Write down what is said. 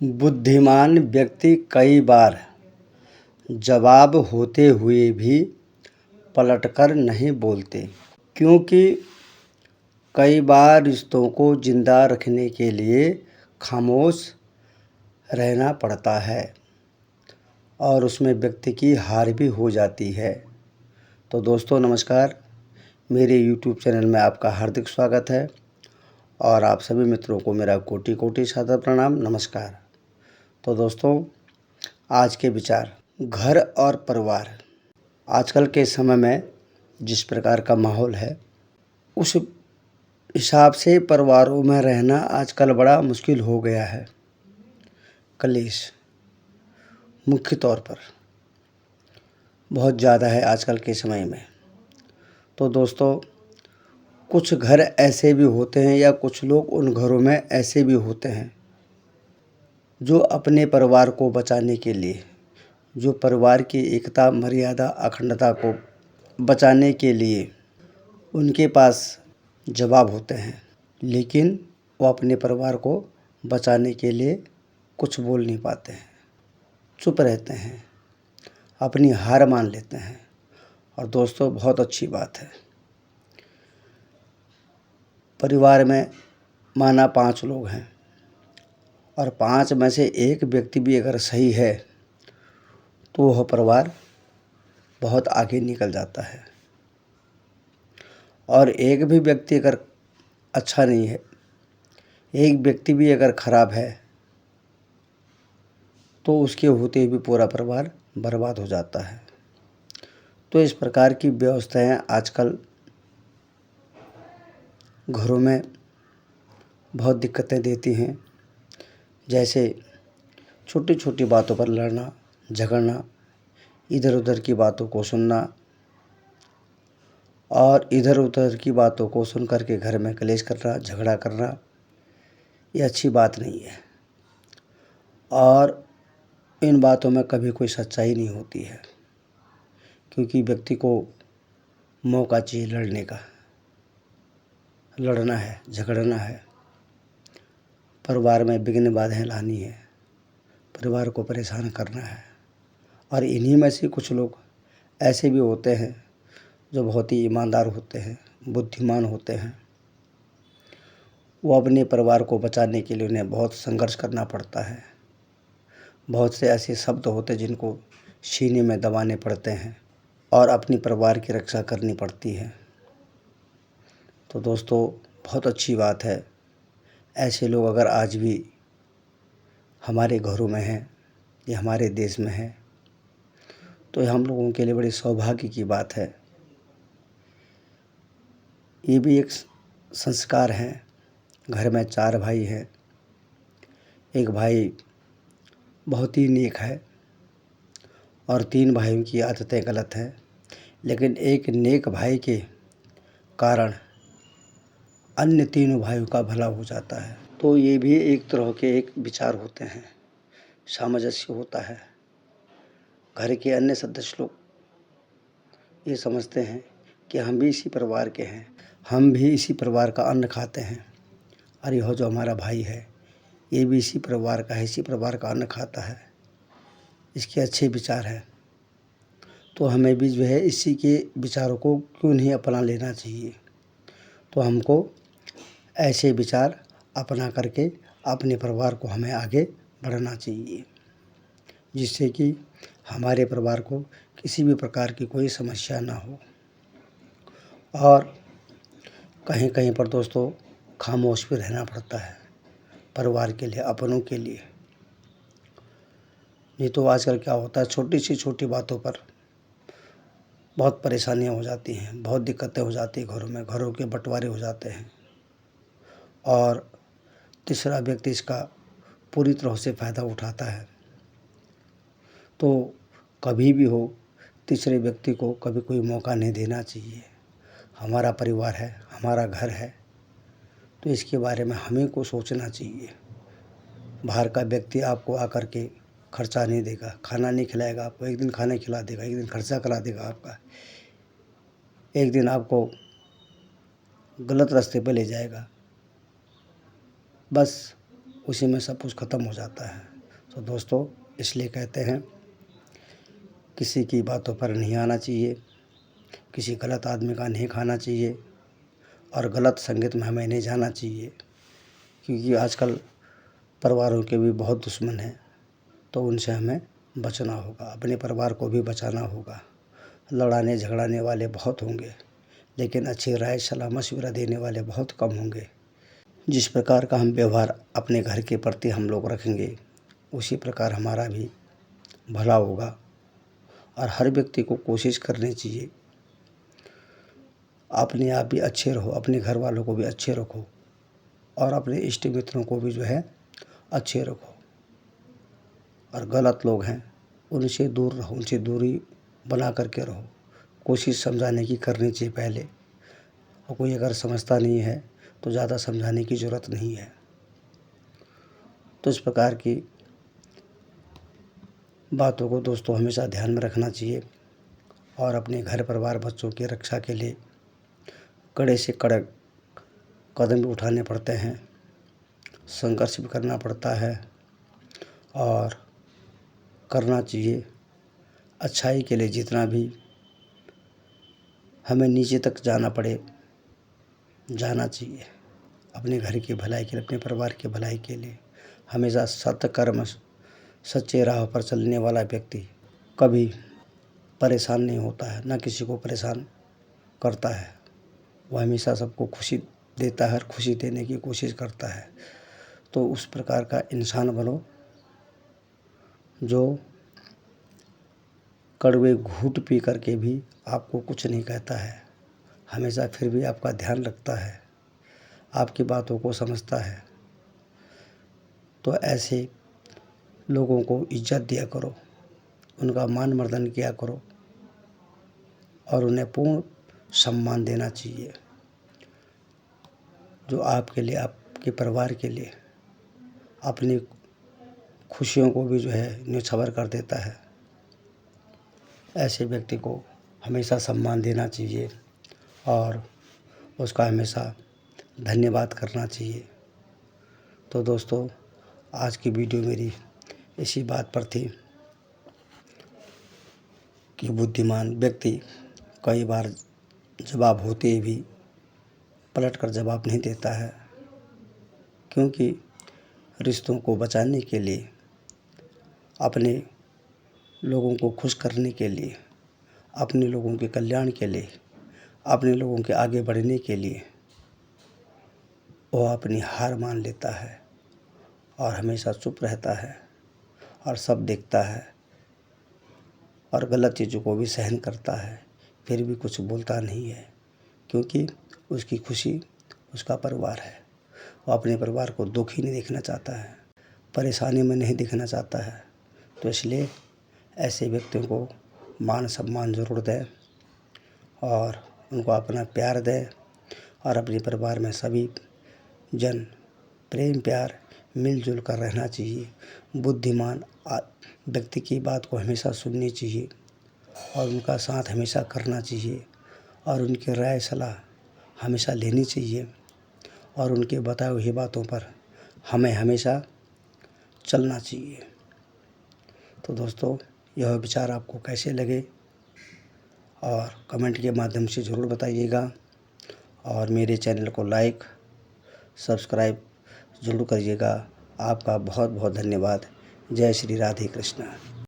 बुद्धिमान व्यक्ति कई बार जवाब होते हुए भी पलटकर नहीं बोलते, क्योंकि कई बार रिश्तों को जिंदा रखने के लिए खामोश रहना पड़ता है और उसमें व्यक्ति की हार भी हो जाती है। तो दोस्तों नमस्कार, मेरे YouTube चैनल में आपका हार्दिक स्वागत है और आप सभी मित्रों को मेरा कोटि कोटि सादर प्रणाम, नमस्कार। तो दोस्तों, आज के विचार, घर और परिवार। आजकल के समय में जिस प्रकार का माहौल है, उस हिसाब से परिवारों में रहना आजकल बड़ा मुश्किल हो गया है। कलेश मुख्य तौर पर बहुत ज़्यादा है आजकल के समय में। तो दोस्तों, कुछ घर ऐसे भी होते हैं या कुछ लोग उन घरों में ऐसे भी होते हैं जो अपने परिवार को बचाने के लिए, जो परिवार की एकता, मर्यादा, अखंडता को बचाने के लिए उनके पास जवाब होते हैं, लेकिन वो अपने परिवार को बचाने के लिए कुछ बोल नहीं पाते हैं, चुप रहते हैं, अपनी हार मान लेते हैं। और दोस्तों, बहुत अच्छी बात है, परिवार में माना 5 लोग हैं और 5 में से एक व्यक्ति भी अगर सही है तो वह परिवार बहुत आगे निकल जाता है। और एक भी व्यक्ति अगर अच्छा नहीं है, एक व्यक्ति भी अगर खराब है, तो उसके होते भी पूरा परिवार बर्बाद हो जाता है। तो इस प्रकार की व्यवस्थाएं आजकल घरों में बहुत दिक्कतें देती हैं। जैसे छोटी छोटी बातों पर लड़ना, झगड़ना, इधर उधर की बातों को सुनना और इधर उधर की बातों को सुन कर के घर में कलेश करना, झगड़ा करना, ये अच्छी बात नहीं है। और इन बातों में कभी कोई सच्चाई नहीं होती है, क्योंकि व्यक्ति को मौका चाहिए लड़ने का। लड़ना है, झगड़ना है, परिवार में विघ्न बाधाएं लानी है, परिवार को परेशान करना है। और इन्हीं में से कुछ लोग ऐसे भी होते हैं जो बहुत ही ईमानदार होते हैं, बुद्धिमान होते हैं। वो अपने परिवार को बचाने के लिए उन्हें बहुत संघर्ष करना पड़ता है। बहुत से ऐसे शब्द होते हैं जिनको सीने में दबाने पड़ते हैं और अपनी परिवार की रक्षा करनी पड़ती है। तो दोस्तों, बहुत अच्छी बात है, ऐसे लोग अगर आज भी हमारे घरों में हैं या हमारे देश में हैं, तो हम लोगों के लिए बड़ी सौभाग्य की बात है। ये भी एक संस्कार है। घर में 4 भाई हैं, एक भाई बहुत ही नेक है और 3 भाइयों की आदतें गलत हैं, लेकिन एक नेक भाई के कारण अन्य 3 भाइयों का भला हो जाता है। तो ये भी एक तरह के एक विचार होते हैं, सामंजस्य होता है। घर के अन्य सदस्य लोग ये समझते हैं कि हम भी इसी परिवार के हैं, हम भी इसी परिवार का अन्न खाते हैं, और यह जो हमारा भाई है ये भी इसी परिवार का है, इसी परिवार का अन्न खाता है, इसके अच्छे विचार हैं, तो हमें भी जो है इसी के विचारों को क्यों नहीं अपना लेना चाहिए। तो हमको ऐसे विचार अपना करके अपने परिवार को हमें आगे बढ़ाना चाहिए, जिससे कि हमारे परिवार को किसी भी प्रकार की कोई समस्या ना हो। और कहीं कहीं पर दोस्तों खामोश भी रहना पड़ता है परिवार के लिए, अपनों के लिए। नहीं तो आजकल क्या होता है, छोटी सी छोटी बातों पर बहुत परेशानियां हो जाती हैं, बहुत दिक्कतें हो जाती हैं घरों में, घरों के बंटवारे हो जाते हैं और तीसरा व्यक्ति इसका पूरी तरह से फ़ायदा उठाता है। तो कभी भी हो, तीसरे व्यक्ति को कभी कोई मौका नहीं देना चाहिए। हमारा परिवार है, हमारा घर है, तो इसके बारे में हमें को सोचना चाहिए। बाहर का व्यक्ति आपको आकर के खर्चा नहीं देगा, खाना नहीं खिलाएगा आपको, एक दिन खाना खिला देगा, एक दिन खर्चा करा देगा आपका, एक दिन आपको गलत रास्ते पर ले जाएगा। बस उसी में सब कुछ ख़त्म हो जाता है। तो दोस्तों, इसलिए कहते हैं किसी की बातों पर नहीं आना चाहिए, किसी गलत आदमी का नहीं खाना चाहिए और गलत संगत में हमें नहीं जाना चाहिए, क्योंकि आजकल परिवारों के भी बहुत दुश्मन हैं। तो उनसे हमें बचना होगा, अपने परिवार को भी बचाना होगा। लड़ाने झगड़ाने वाले बहुत होंगे, लेकिन अच्छी राय सलाह मशवरा देने वाले बहुत कम होंगे। जिस प्रकार का हम व्यवहार अपने घर के प्रति हम लोग रखेंगे, उसी प्रकार हमारा भी भला होगा। और हर व्यक्ति को कोशिश करनी चाहिए अपने आप भी अच्छे रहो, अपने घर वालों को भी अच्छे रखो और अपने इष्ट मित्रों को भी जो है अच्छे रखो। और गलत लोग हैं उनसे दूर रहो, उनसे दूरी बना करके रहो। कोशिश समझाने की करनी चाहिए पहले, और कोई अगर समझता नहीं है तो ज़्यादा समझाने की ज़रूरत नहीं है। तो इस प्रकार की बातों को दोस्तों हमेशा ध्यान में रखना चाहिए और अपने घर परिवार बच्चों की रक्षा के लिए कड़े से कड़े कदम भी उठाने पड़ते हैं, संघर्ष भी करना पड़ता है और करना चाहिए। अच्छाई के लिए जितना भी हमें नीचे तक जाना पड़े जाना चाहिए, अपने घर की भलाई के लिए, अपने परिवार की भलाई के लिए। हमेशा सत्य कर्म सच्चे राह पर चलने वाला व्यक्ति कभी परेशान नहीं होता है, ना किसी को परेशान करता है। वह हमेशा सबको खुशी देता है और खुशी देने की कोशिश करता है। तो उस प्रकार का इंसान बनो जो कड़वे घूंट पी करके भी आपको कुछ नहीं कहता है, हमेशा फिर भी आपका ध्यान रखता है, आपकी बातों को समझता है। तो ऐसे लोगों को इज्जत दिया करो, उनका मान मर्दन किया करो और उन्हें पूर्ण सम्मान देना चाहिए, जो आपके लिए, आपके परिवार के लिए अपनी खुशियों को भी जो है न्योछावर कर देता है। ऐसे व्यक्ति को हमेशा सम्मान देना चाहिए और उसका हमेशा धन्यवाद करना चाहिए। तो दोस्तों, आज की वीडियो मेरी इसी बात पर थी कि बुद्धिमान व्यक्ति कई बार जवाब होते भी पलट कर जवाब नहीं देता है, क्योंकि रिश्तों को बचाने के लिए, अपने लोगों को खुश करने के लिए, अपने लोगों के कल्याण के लिए, अपने लोगों के आगे बढ़ने के लिए वह अपनी हार मान लेता है और हमेशा चुप रहता है और सब देखता है और गलत चीज़ों को भी सहन करता है, फिर भी कुछ बोलता नहीं है, क्योंकि उसकी खुशी उसका परिवार है। वो अपने परिवार को दुखी नहीं देखना चाहता है, परेशानी में नहीं देखना चाहता है। तो इसलिए ऐसे व्यक्तियों को मान सम्मान ज़रूर दें और उनको अपना प्यार दें और अपने परिवार में सभी जन प्रेम प्यार मिलजुल कर रहना चाहिए। बुद्धिमान व्यक्ति की बात को हमेशा सुननी चाहिए और उनका साथ हमेशा करना चाहिए और उनकी राय सलाह हमेशा लेनी चाहिए और उनके बताए हुई बातों पर हमें हमेशा चलना चाहिए। तो दोस्तों, यह विचार आपको कैसे लगे और कमेंट के माध्यम से ज़रूर बताइएगा और मेरे चैनल को लाइक सब्सक्राइब ज़रूर करिएगा। आपका बहुत बहुत धन्यवाद। जय श्री राधे कृष्ण।